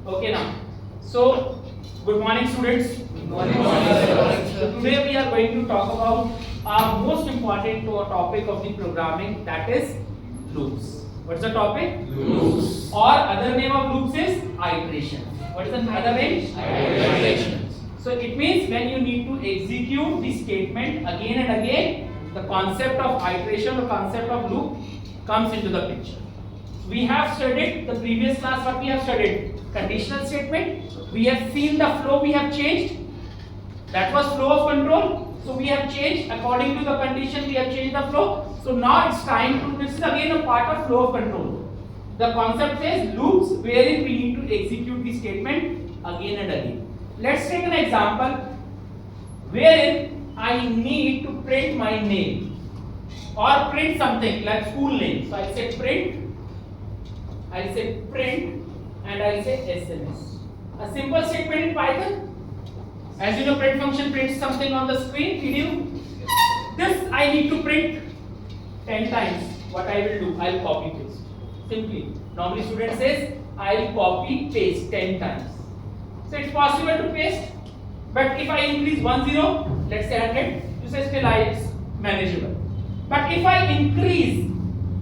Okay now. So, good morning students. Good morning, sir. Today we are going to talk about our most important topic of the programming, that is loops. What's the topic? Loops. Or other name of loops is iteration. What is the other name? Iteration. So it means when you need to execute the statement again and again, the concept of iteration, the concept of loop comes into the picture. We have studied the previous class. What we have studied? Conditional statement. We have seen the flow. We have changed. That was flow of control. So we have changed according to the condition. We have changed the flow. So now it's time to. This is again a part of flow of control. The concept says loops, wherein we need to execute the statement again and again. Let's take an example wherein I need to print my name or print something like school name. So I say print. I'll say print and I'll say SMS. A simple statement in Python. As you know, print function prints something on the screen. PDF. This I need to print 10 times. What I will do? I'll copy paste. Simply. Normally student says I'll copy paste 10 times. So it's possible to paste. But if I increase 1 0, let's say 100, you say still it's manageable. But if I increase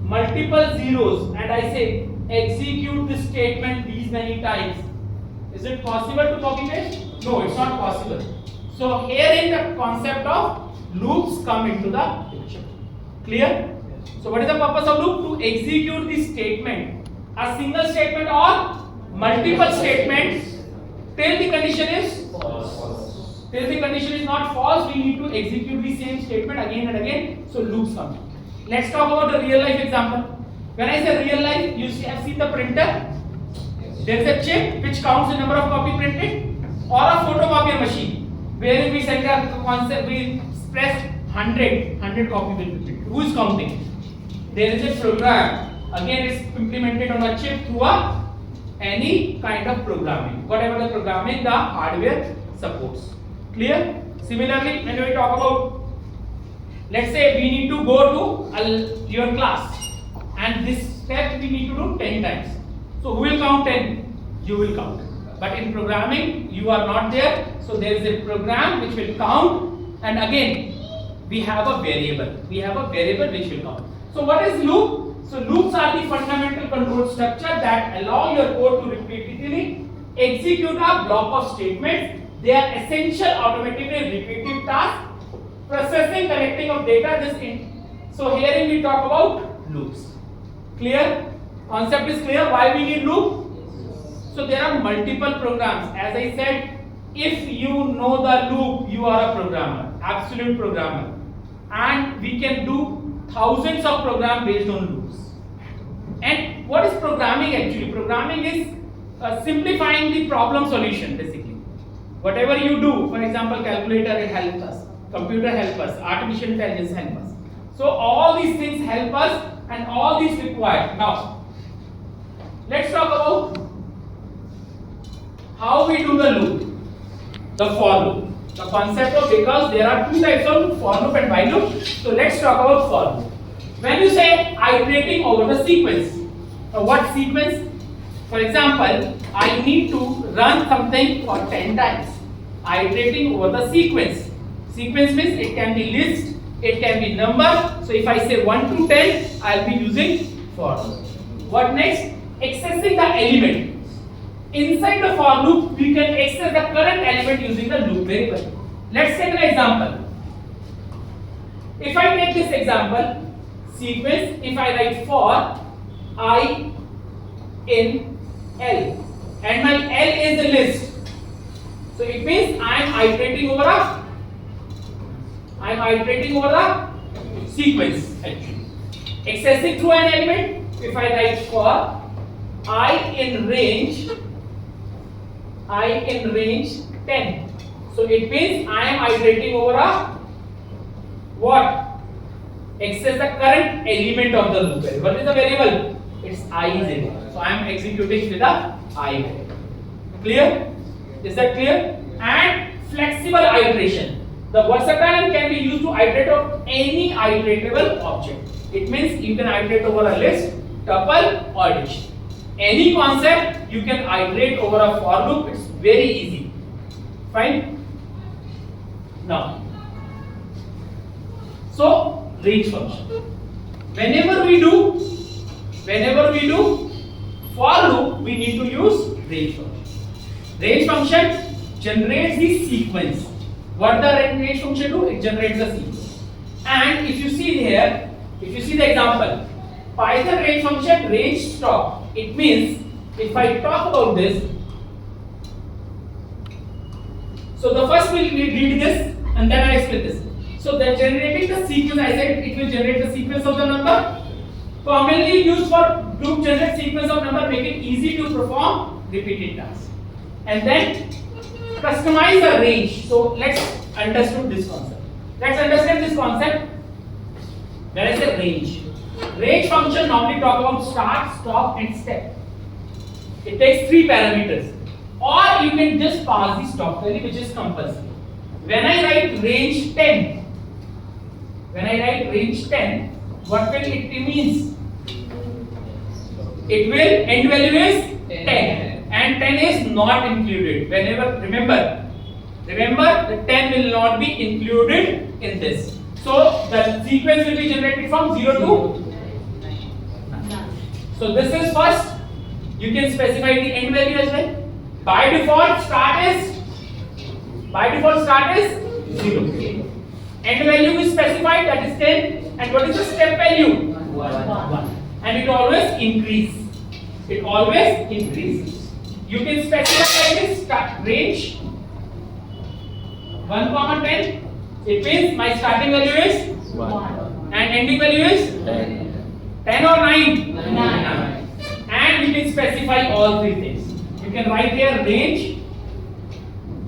multiple zeros and I say execute this statement these many times, is it possible to copy paste? No, it's not possible. So herein the concept of loops come into the picture. Clear? So what is the purpose of loop? To execute the statement, a single statement or multiple statements till the condition is false. Till the condition is not false, we need to execute the same statement again and again. So loops come. Let's talk about a real life example. When I say real life, you have seen the printer. There is a chip which counts the number of copy printed, or a photocopier machine wherein we send a concept, we press 100 copy will be printed. Who is counting? There is a program. Again, it's implemented on a chip through any kind of programming. Whatever the programming, the hardware supports. Clear? Similarly, when we talk about, let's say we need to go to your class. And this step we need to do 10 times. So who will count 10? You will count. But in programming, you are not there. So there is a program which will count. And again, we have a variable. We have a variable which will count. So what is loop? So loops are the fundamental control structure that allow your code to repeatedly execute a block of statements. They are essential automatically repetitive tasks. Processing, collecting of data. So herein we talk about loops. Clear? Concept is clear. Why we need loop? So there are multiple programs. As I said, if you know the loop, you are a programmer, absolute programmer. And we can do thousands of programs based on loops. And what is programming actually? Programming is simplifying the problem solution basically. Whatever you do, for example, calculator it helps us, computer helps us, artificial intelligence helps us. So all these things help us. And all these required. Now, let's talk about how we do the loop, the for loop. The concept of, because there are two types of for loop and while loop. So let's talk about for loop. When you say iterating over the sequence, what sequence? For example, I need to run something for 10 times. Iterating over the sequence. Sequence means it can be list, it can be number. So if I say 1 to 10, I'll be using for loop. What next? Accessing the element. Inside the for loop, we can access the current element using the loop variable. Let's take an example. If I take this example, sequence, if I write for I in L, and my L is a list. So it means I am iterating over a sequence actually. Accessing through an element, if I write for I in range 10. So it means I am iterating over a what? Access the current element of the loop. What is the variable? It's I is in it. So I am executing with the I variable. Clear? Is that clear? And flexible iteration. The versatile can be used to iterate on any iteratable object. It means you can iterate over a list, tuple, or diction. Any concept you can iterate over a for loop. It's very easy. Fine. Now, so range function. Whenever we do for loop, we need to use range function. Range function generates the sequence. What the range function do? It generates the sequence. And if you see here, if you see the example, Python range function range stop. It means if I talk about this, so the first we'll read this and then I explain this. So the generating the sequence, I said it will generate the sequence of the number. Commonly used for loop generate sequence of number, make it easy to perform repeated tasks. And then customize the range. So let's understand this concept. Let's understand this concept. When I say range, range function normally talk about start, stop, and step. It takes 3 parameters. Or you can just pass the stop value, which is compulsory. When I write range 10, what will it means? It will end value is 10, and 10 is not included. Whenever remember the 10 will not be included in this. So the sequence will be generated from 0 to 9. So this is first. You can specify the end value as well. By default start is 0. End value is specified, that is 10. And what is the step value? 1. And it always increases. You can specify this start range 1, 10. It means my starting value is 1 and ending value is 10 or 9? 9. And you can specify all 3 things. You can write here range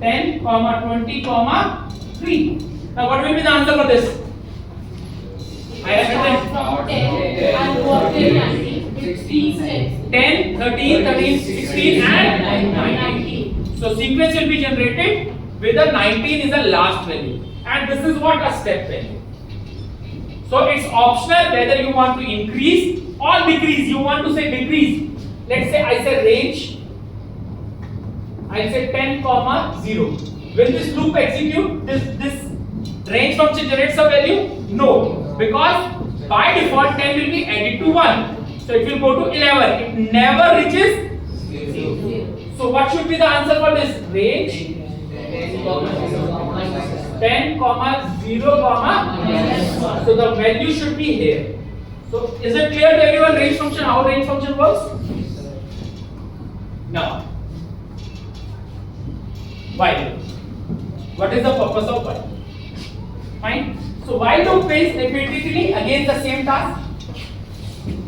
10, 20, 3. Now what will be the answer for this? I have written 10, 13, 16 and 19. So sequence will be generated with the 19 is the last value. And this is what a step value. So it's optional whether you want to increase or decrease. You want to say decrease. Let's say I say range. I say 10, 0. Will this loop execute? This range function generates a value? No. Because by default 10 will be added to 1. So it will go to 11. It never reaches 0. So what should be the answer for this? Range 10, 0, so the value should be here. So is it clear to everyone range function, how range function works? Now, while loop. What is the purpose of while? Fine. So while loop is repeatedly again the same task.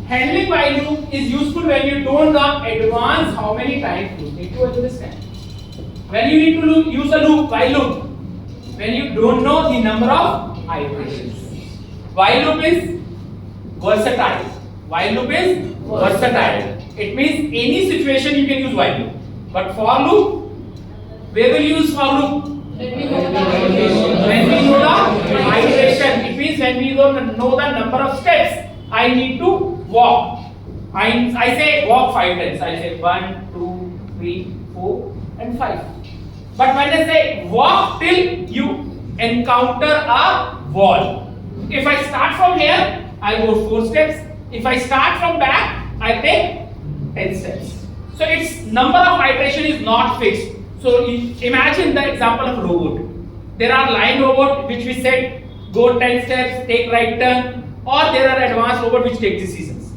Handling while loop is useful when you don't know advance how many times you need to understand. When you need to use a loop, while loop, when you don't know the number of iterations. While loop is versatile. It means any situation you can use while loop. But for loop, where will you use for loop? When we know the iteration. It means when we don't know the number of steps, I need to walk. I say walk 5 times. I say 1, 2, 3, 4 and 5. But when I say walk till you encounter a wall. If I start from here, I go 4 steps. If I start from back, I take 10 steps. So its number of iteration is not fixed. So imagine the example of robot. There are line robot which we said go 10 steps, take right turn, or there are advanced robot which take decisions,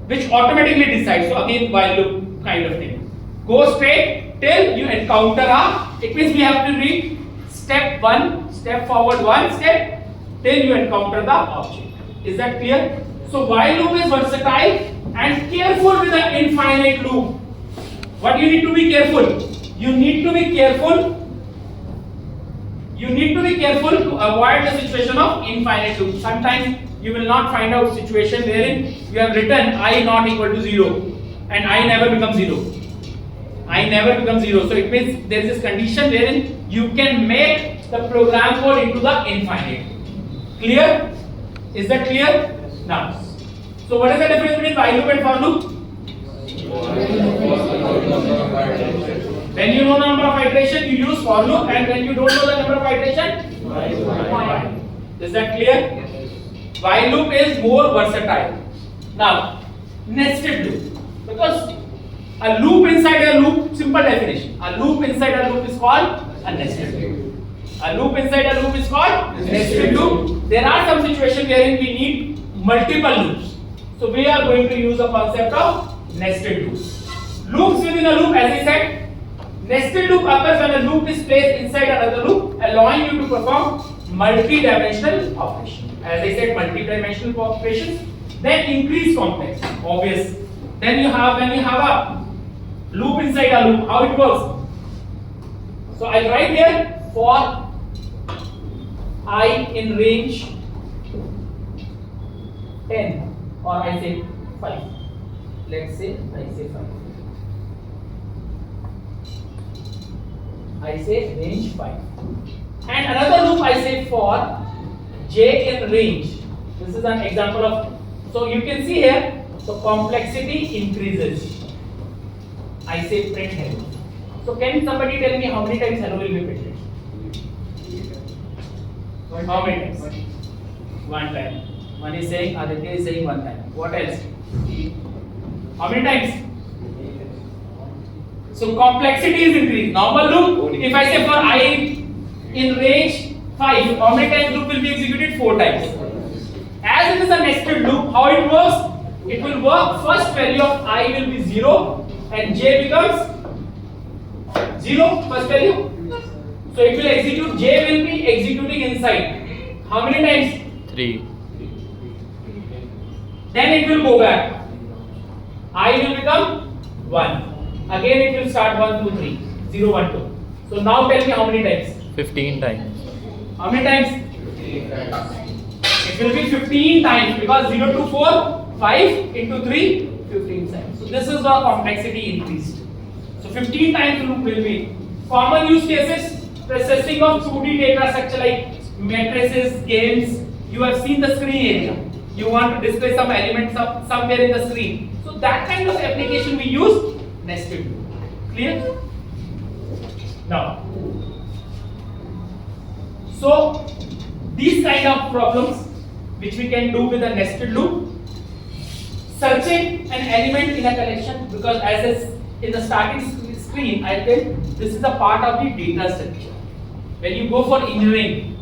which automatically decide. So again while loop kind of thing. Go straight till you encounter a. It means we have to read step 1, step forward 1 step till you encounter the object. Is that clear? So while loop is versatile and careful with the infinite loop. What you need to be careful? You need to be careful to avoid the situation of infinite loop. Sometimes you will not find out situation wherein you have written I not equal to 0 and I never become 0. So it means there is this condition wherein you can make the program code into the infinite. Clear? Is that clear? Now, so what is the difference between while loop and for loop? When you know number of iteration, you use for loop, and when you don't know the number of iteration, while. Is that clear? While loop is more versatile. Now, nested loop, because a loop inside a loop, simple definition. A loop inside a loop is called a nested loop. A loop inside a loop is called nested loop. There are some situations wherein we need multiple loops. So we are going to use the concept of nested loops. Loops within a loop, as I said, nested loop occurs when a loop is placed inside another loop, allowing you to perform multi-dimensional operations. As I said, multi-dimensional operations. Then increase complexity, obvious. Then you have, when you have a loop inside a loop, how it works. So I'll write here for I in range 10, or I say 5. Let's say I say 5. I say range 5. And another loop I say for j in range. This is an example of, so you can see here, the complexity increases. I say print hello. So can somebody tell me how many times hello will be printed? How many times? One time. One is saying, Aditya is saying one time. What else? How many times? So complexity is increased. Normal loop, if I say for I in range 5, how many times loop will be executed? 4 times. As it is a nested loop, how it works? It will work, first value of I will be 0 and j becomes 0, first value. So it will execute, j will be executing inside. How many times? 3. Then it will go back. I will become 1. Again it will start 1, 2, 3. 0, 1, 2. So now tell me how many times? 15 times. How many times? It will be 15 times because 0 to 4, 5 into 3, 15 times. So this is the complexity increased. So 15 times loop will be. Common use cases, processing of 2D data structure like matrices, games. You have seen the screen area. You want to display some elements somewhere in the screen. So that kind of application we use nested loop. Clear? Now, so these kind of problems which we can do with a nested loop, searching an element in a collection, because as is in the starting screen I said this is a part of the data structure. When you go for engineering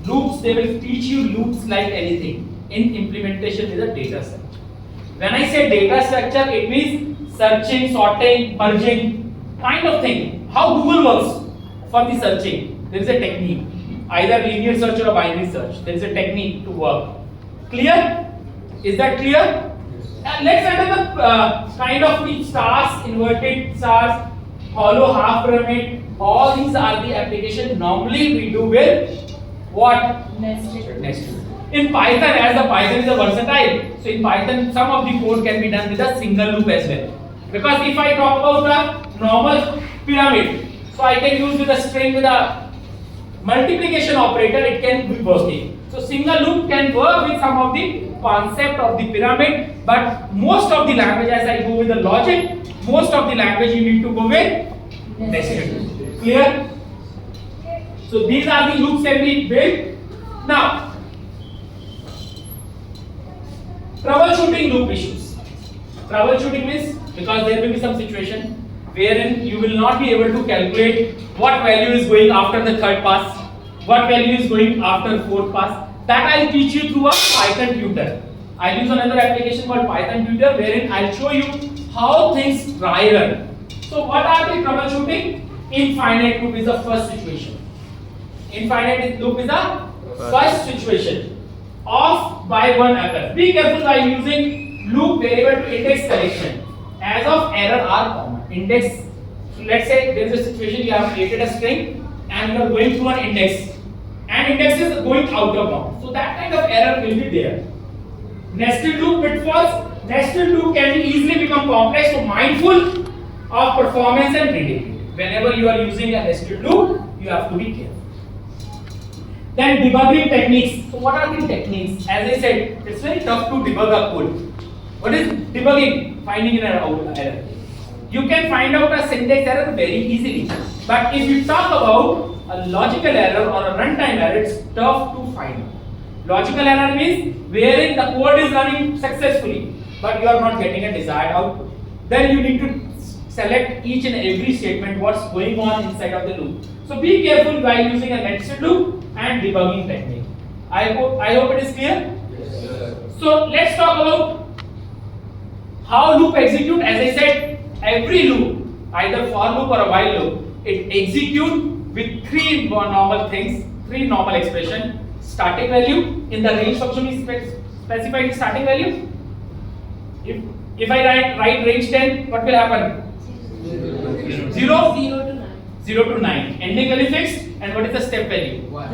loops, they will teach you loops like anything in implementation with a data structure. When I say data structure, it means searching, sorting, purging kind of thing. How Google works for the searching, there is a technique, either linear search or a binary search. There is a technique to work. Clear? Is that clear? Let's enter the kind of the stars, inverted stars, hollow half pyramid. All these are the applications normally we do with what? Nested. In Python, as the Python is a versatile, so in Python some of the code can be done with a single loop as well. Because if I talk about the normal pyramid, so I can use with a string with a multiplication operator, it can be working. So single loop can work with some of the concept of the pyramid, but most of the language, as I go with the logic, most of the language you need to go with nested. Clear? So these are the loops can be built. Now, troubleshooting loop issues. Troubleshooting means because there will be some situation wherein you will not be able to calculate what value is going after the third pass, what value is going after fourth pass. That I'll teach you through a Python tutor. I'll use another application called Python tutor wherein I'll show you how things dry run. So what are the troubleshooting? Infinite loop is the first situation. Infinite loop is the first situation. Off by one occurs. Be careful while using loop variable to index collection. As of error are common. Index. So let's say there is a situation you have created a string and you are going through an index, and index is going out of bounds. So that kind of error will be there. Nested loop pitfalls. Nested loop can easily become complex. So mindful of performance and readability. Whenever you are using a nested loop, you have to be careful. Then debugging techniques. So what are the techniques? As I said, it's very tough to debug a code. What is debugging? Finding an error. You can find out a syntax error very easily. But if you talk about a logical error or a runtime error, it's tough to find. Logical error means wherein the code is running successfully, but you are not getting a desired output. Then you need to select each and every statement what's going on inside of the loop. So be careful while using a nested loop and debugging technique. I hope it is clear. Yes, sir. So let's talk about how loop execute. As I said, every loop, either for loop or a while loop, it execute with three normal things, three normal expression. Starting value, in the range function we specified starting value. If I write range 10, what will happen? 0 to 9. Ending value fixed, and what is the step value? 1.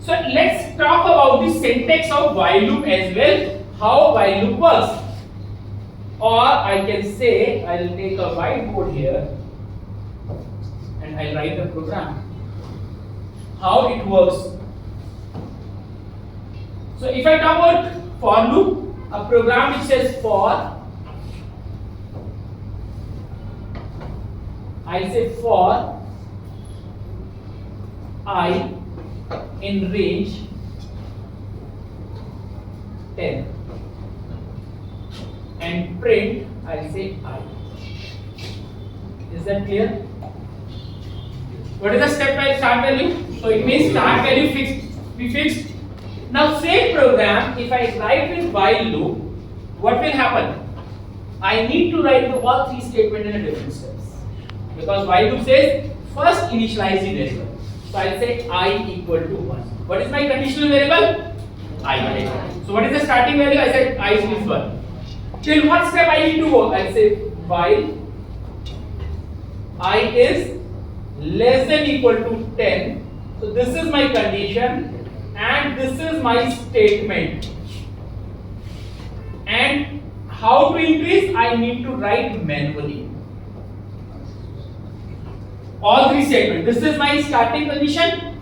So let's talk about the syntax of while loop as well, how while loop works. Or I can say, I'll take a whiteboard here and I'll write the program. How it works. So if I talk about for loop, a program which says for, I'll say for I in range 10 and print, I'll say I. Is that clear? What is the step by start value? So it means start value be fixed. Now same program, if I write with while loop, what will happen? I need to write the all three statements in a different steps. Because while loop says first initialize the variable. So I'll say I equal to 1. What is my conditional variable? I. So what is the starting value? I said I is 1. Till what step I need to go? I'll say while I is less than equal to 10. So this is my condition and this is my statement. And how to increase? I need to write manually. All three statements. This is my starting condition,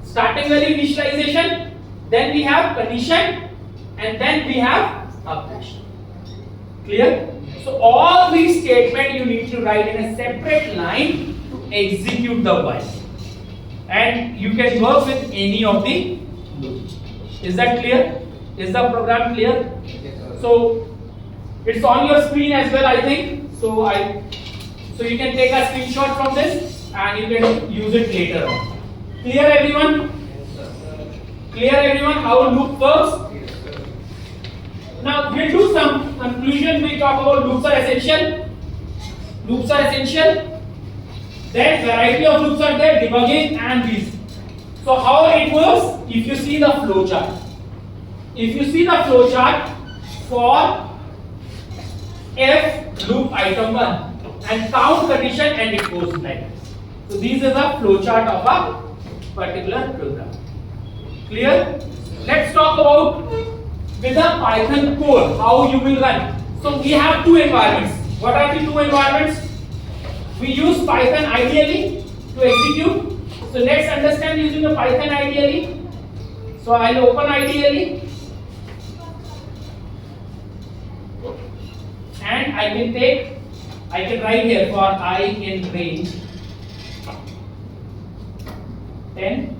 starting value initialization, then we have condition, and then we have operation. Clear? So all these statements you need to write in a separate line to execute the while. And you can work with any of the loops. Is that clear? Is the program clear? So it's on your screen as well, I think. So you can take a screenshot from this and you can use it later on. Clear everyone? Clear everyone how loop works? Now we'll do some conclusion. We talk about loops are essential. Loops are essential. Then variety of loops are there, debugging and these. So how it works? If you see the flow chart. If you see the flow chart for if loop item 1 and count condition and it goes like this. So this is a flow chart of a particular program. Clear? Let's talk about with a Python code how you will run. So we have two environments. What are the two environments? We use Python ideally to execute. So let's understand using the Python ideally. So I'll open ideally and I can write here for I in range 10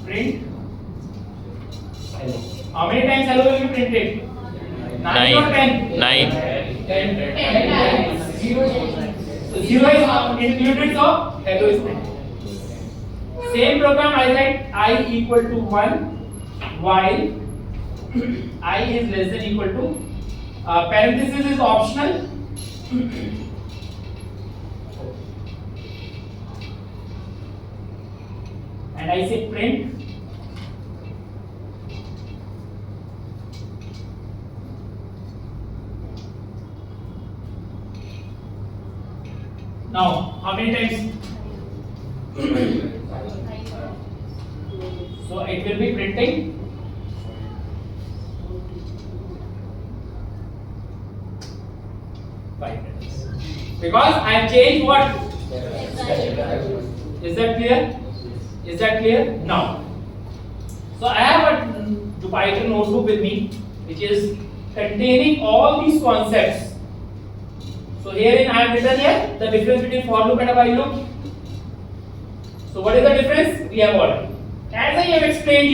print hello. How many times hello will be printed? 9 or 10? 9. 10. 0 is included, so hello is printed. Same program I said I equal to 1 while I is less than equal to parenthesis is optional. And I say print now how many times? So it will be printing because I have changed what? Is that clear? Is that clear? Now, so I have Jupyter notebook with me, which is containing all these concepts. So herein I have written here the difference between for loop and a while loop. So what is the difference? We have already. As I have explained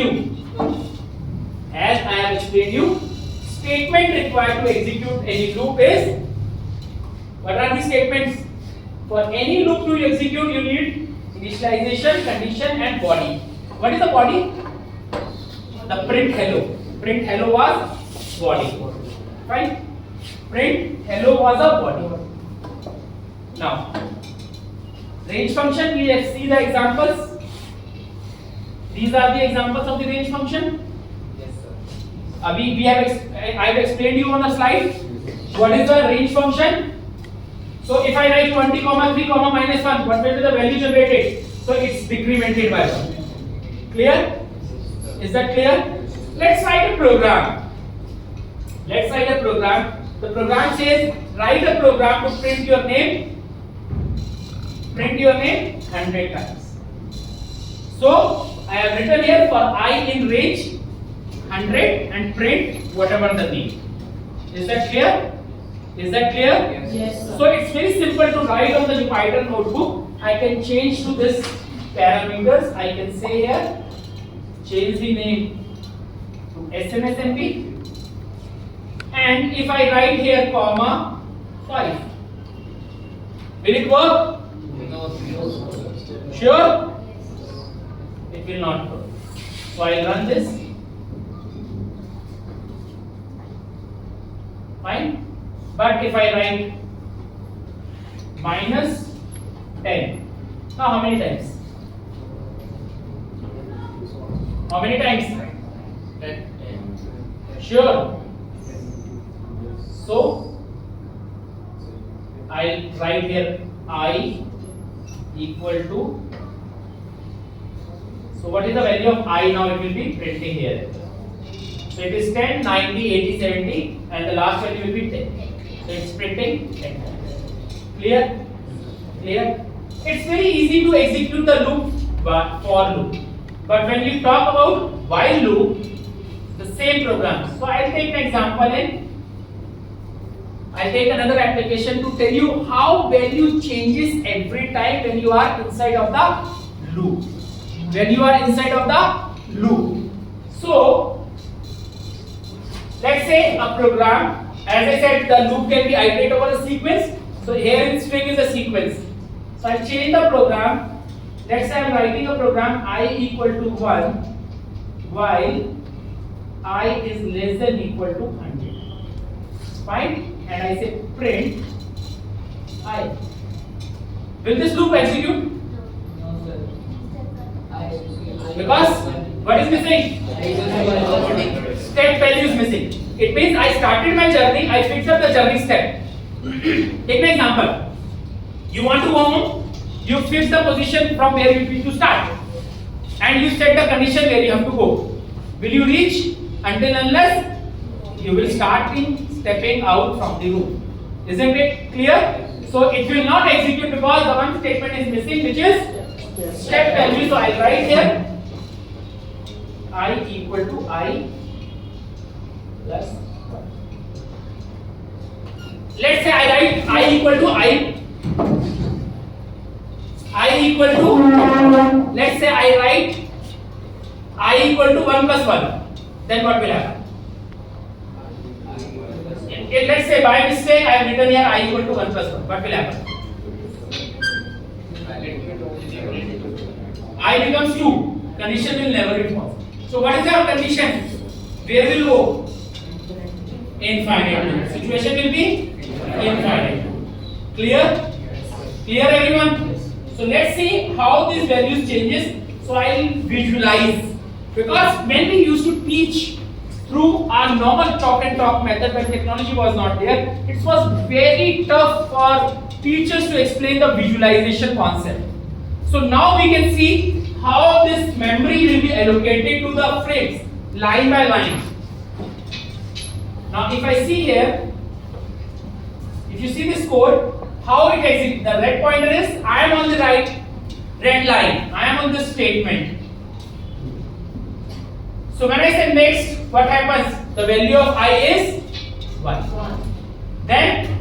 you, statement required to execute any loop is, what are the statements? For any loop to execute, you need initialization, condition and body. What is the body? The print hello. Print hello was body. Right? Print hello was a body. Now, range function, we have see the examples. These are the examples of the range function. Yes, sir. I have explained you on the slide. What is the range function? So if I write 20, 3, minus 1, what will be the value generated? So it's decremented by 1. Clear? Is that clear? Let's write a program. The program says write a program to print your name 100 times. So I have written here for I in range 100 and print whatever the name. Is that clear? Yes, sir. So it's very simple to write on the Jupyter notebook. I can change to this parameters. I can say here change the name to SMSMB, and if I write here comma 5, will it work? Sure? It will not work. So I'll run this. Fine. But if I write minus 10, now how many times? How many times? 10. Sure. So I'll write here I equal to. So what is the value of I now? It will be printing here. So it is 10, 90, 80, 70, and the last value will be 10. So it's printing 10. Clear? It's very easy to execute the loop, but for loop. But when you talk about while loop, the same program. So I'll take an example I'll take another application to tell you how value changes every time when you are inside of the loop. So let's say a program, as I said, the loop can be iterated over a sequence. So here in string is a sequence. So I change the program. Let's say I'm writing a program I equal to 1 while I is less than equal to 100. Fine? And I say print I. Will this loop execute? No, sir. Because what is missing? Step value is missing. It means I started my journey, I fixed up the journey step. Take an example. You want to go home, you fix the position from where you need to start, and you set the condition where you have to go. Will you reach until unless you will start in stepping out from the room? Isn't it clear? So it will not execute because the one statement is missing, which is step value. So I write here I equal to I plus 1. Let's say I write I equal to let's say I write I equal to 1 plus 1. Then what will happen? Let's say by mistake I have written here I equal to 1 plus 1. What will happen? I becomes 2. Condition will never be false. So what is our condition? Where will go? Infinite. Situation will be infinite. Clear? Clear everyone? So let's see how these values changes. So I will visualize, because when we used to teach through our normal chalk and talk method when technology was not there, it was very tough for teachers to explain the visualization concept. So now we can see how this memory will be allocated to the frames line by line. Now if I see here, if you see this code, how it executes, the red pointer is I am on the right red line, I am on this statement. So when I say next, what happens? The value of I is 1. 1. Then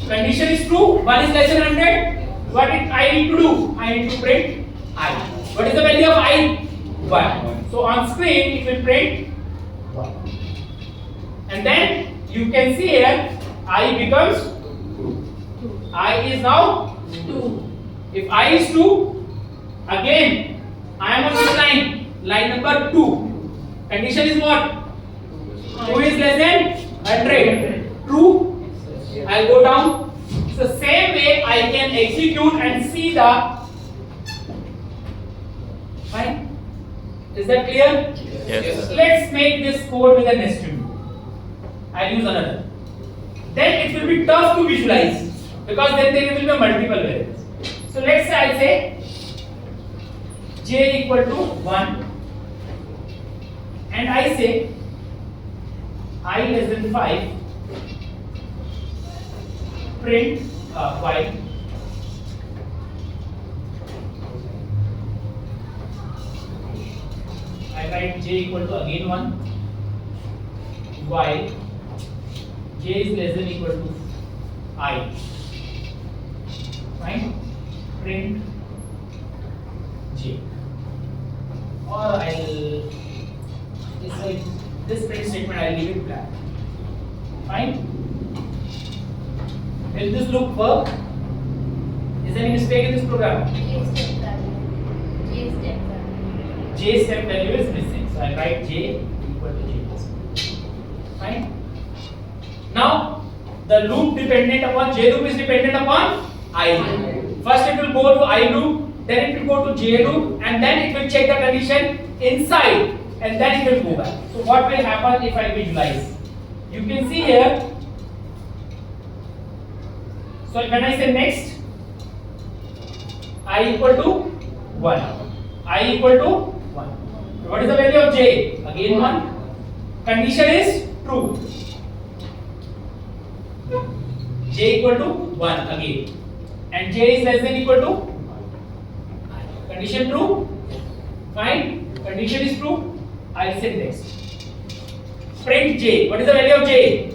condition is true, 1 is less than 100. What I need to do? I need to print I. What is the value of I? 1. So on screen it will print 1. And then you can see here I becomes 2. I is now 2. If I is 2, again I am on this line number 2. Condition is what? 2 is less than 100. True. I'll go down. So same way I can execute and see the. Fine. Is that clear? Yes, sir. Let's make this code with a nested loop. I'll use another. Then it will be tough to visualize because then there will be multiple variables. So let's say I say j equal to 1 and I say I less than 5 print while I write j equal to again 1 while j is less than equal to I. Fine. Print j. Or it's like this print statement I'll leave it blank. Fine. Will this loop work? Is there any mistake in this program? J step value is missing. So I write j equal to j plus 1. Fine. Now the loop dependent upon j loop is dependent upon I loop. First it will go to I loop, then it will go to j loop, and then it will check the condition inside, and then it will go back. So what will happen if I visualize? You can see here. So when I say next, I equal to 1. I equal to 1. What is the value of j? Again 1. Condition is true. J equal to 1 again. And j is less than equal to? Condition true? Fine. Condition is true. I'll say next. Print j. What is the value of j?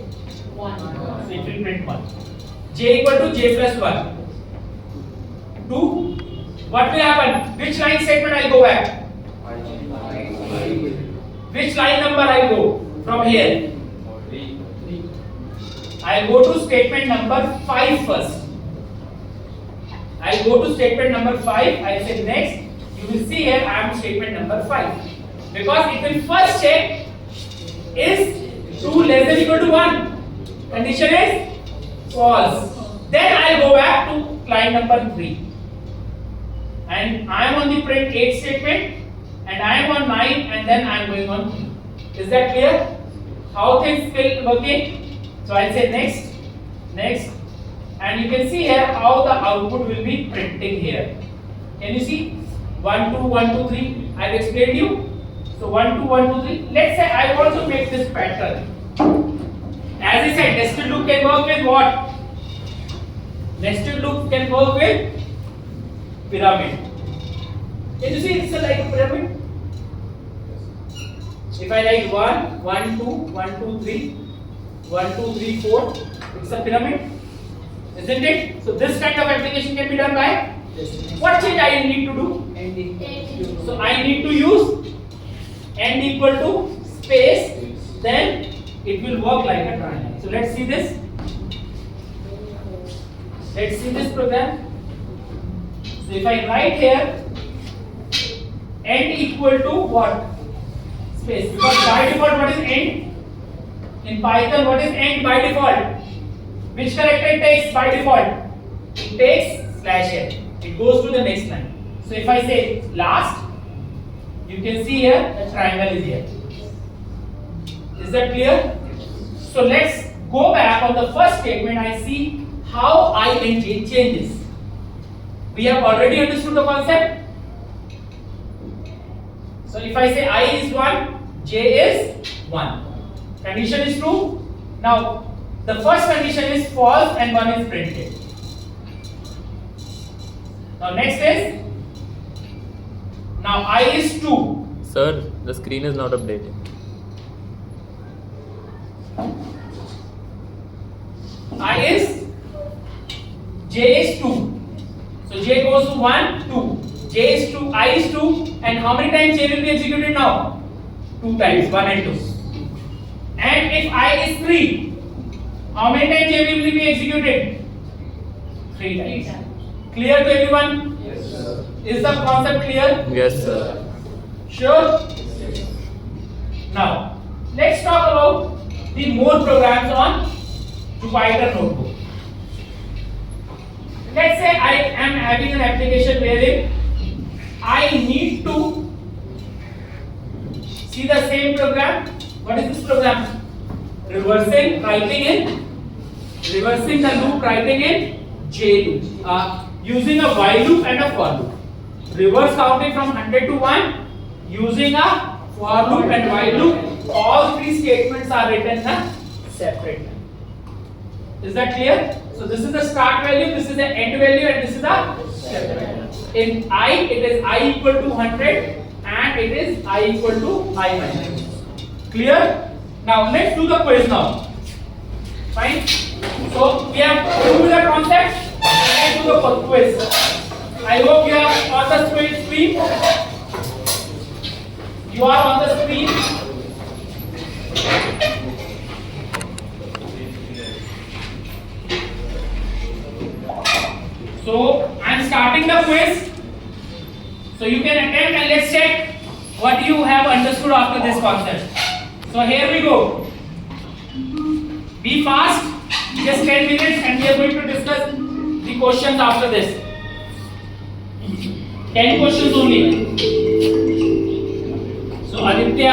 1. So it will print 1. J equal to j plus 1. 2. What will happen? Which line statement I'll go back? Which line number I'll go from here? I'll go to statement number 5 first. I'll go to statement number 5. I'll say next. You will see here I am statement number 5. Because it will first check is 2 less than equal to 1. Condition is false. Then I'll go back to line number 3. And I am on the print 8 statement. And I am on 9 and then I am going on 3. Is that clear? How things will working? So I'll say next, next, and you can see here how the output will be printing here. Can you see? 1, 2, 1, 2, 3. I've explained you. So 1, 2, 1, 2, 3. Let's say I want to make this pattern. As I said, nested loop can work with what? Nested loop can work with pyramid. Can you see it's like a pyramid? If I write 1, 1, 2, 1, 2, 3. 1, 2, 3, 4. It's a pyramid, isn't it? So this kind of application can be done by what change I need to do? So I need to use end equal to space, then it will work like a triangle. So let's see this. Let's see this program. So if I write here end equal to what? Space. Because by default what is end? In Python, what is end by default? Which character it takes by default? It takes /n. It goes to the next line. So if I say last, you can see here the triangle is here. Is that clear? So let's go back on the first statement. I see how I and j changes. We have already understood the concept. So if I say I is 1, j is 1. Condition is true. Now the first condition is false and 1 is printed. Now next is, now I is 2. Sir, the screen is not updating. I is J is 2. So J goes to 1, 2. J is 2, I is 2. And how many times J will be executed now? 2 times, 1 and 2. And if I is 3, how many times J will be executed? 3 times. Clear to everyone? Yes, sir. Is the concept clear? Yes, sir. Sure? Now, let's talk about the more programs on Jupyter Notebook. Let's say I am having an application wherein I need to see the same program. What is this program? Reversing the loop, writing in J loop. Using a while loop and a for loop. Reverse counting from 100 to 1 using a for loop and while loop. All three statements are written in a separate. Is that clear? So this is the start value, this is the end value, and this is the step value. In I, it is I equal to 100 and it is I equal to I minus. Clear? Now let's do the quiz now. Fine. So we have proved the concept. Let's do the quiz. I hope you are on the screen. You are on the screen. So I am starting the quiz. So you can attempt and let's check what you have understood after this concept. So here we go. Be fast. Just 10 minutes and we are going to discuss the questions after this. 10 questions only. So Aditya.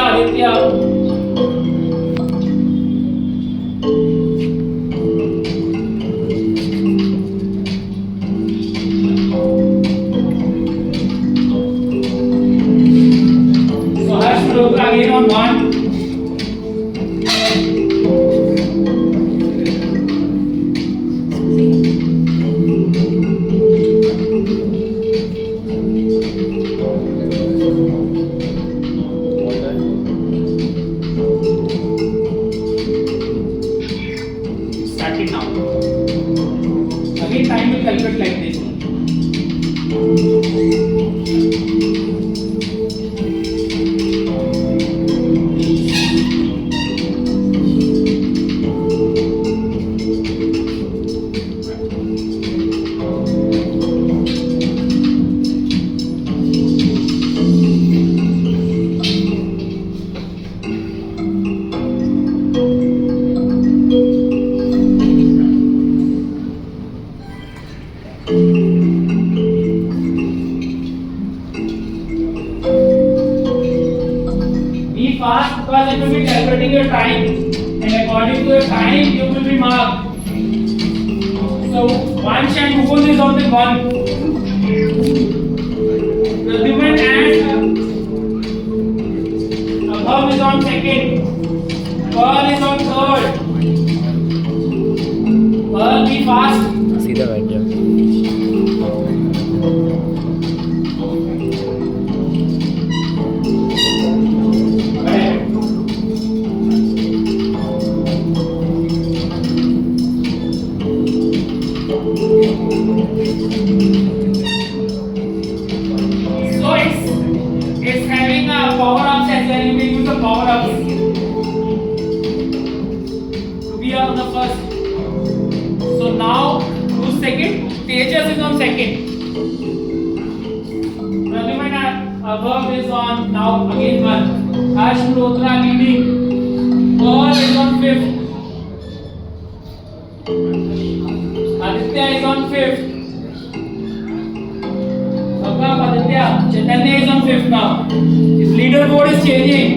Again on 1. Starting now. Again time will calculate like this. Be fast because it will be calculating your time and according to your time you will be marked. So Vansh and Mukund is on the 1. Pradyuman and Abhav is on 2nd. Pearl is on 3rd. Pearl, be fast. सीधा बैठ जाओ. So it's having a power ups as well. You may use the power ups to be on the first. So now who's second? Tejas is on 2nd. Pradyuman Abhav is on now again 1. Harsh Malhotra leading. Pearl is on 5th. Aditya is on 5th. Aditya, Chaitanya is on 5th now. His leaderboard is changing.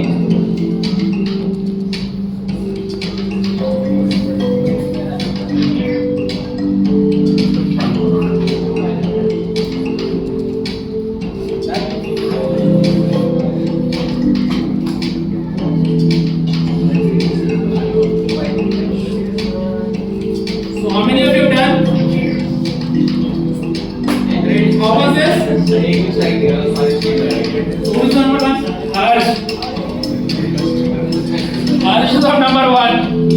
So how many of you have done? Great. How was this? So who's number 1? Harsh. Questions of number 1.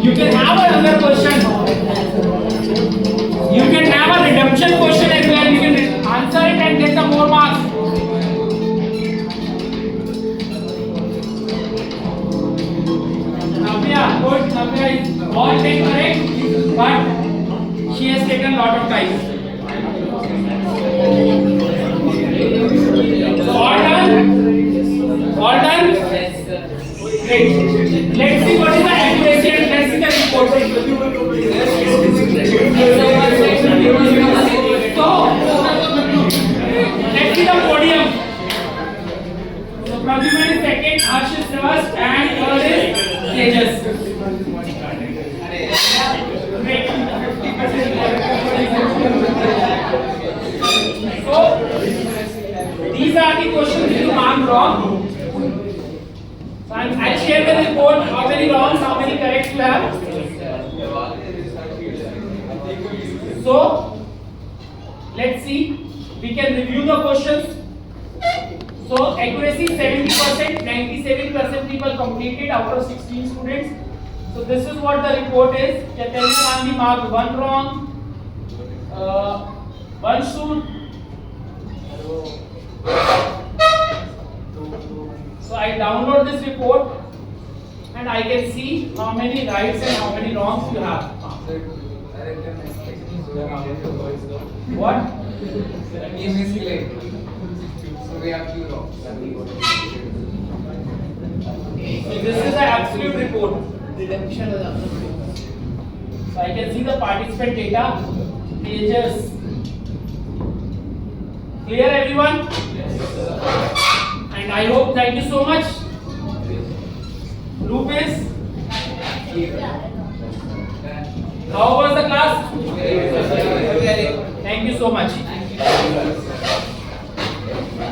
You can have another question. You can have a redemption question as well. You can answer it and get some more marks. Navya, good. Navya is all 10 correct, but she has taken a lot of time. So all done? All done? Great. Let's see what is the accuracy and let's see the report. So, let's see the podium. So, Pradyuman is second, Harsh is first, and third is Tejas. Great. So, these are the questions you marked wrong. So I'll share the report, how many wrongs, how many corrects you have. So, let's see, we can review the questions. So, accuracy 70%, 97% people completed out of 16 students. So, this is what the report is. Chaitanya Gandhi marked 1 wrong, 1 should. So I download this report and I can see how many rights and how many wrongs you have. What? So we have 2 wrongs. So this is the absolute report. Redemption is absolute. So I can see the participant data, pages. Clear everyone? And I hope, thank you so much. Lupis, how was the class? Thank you so much.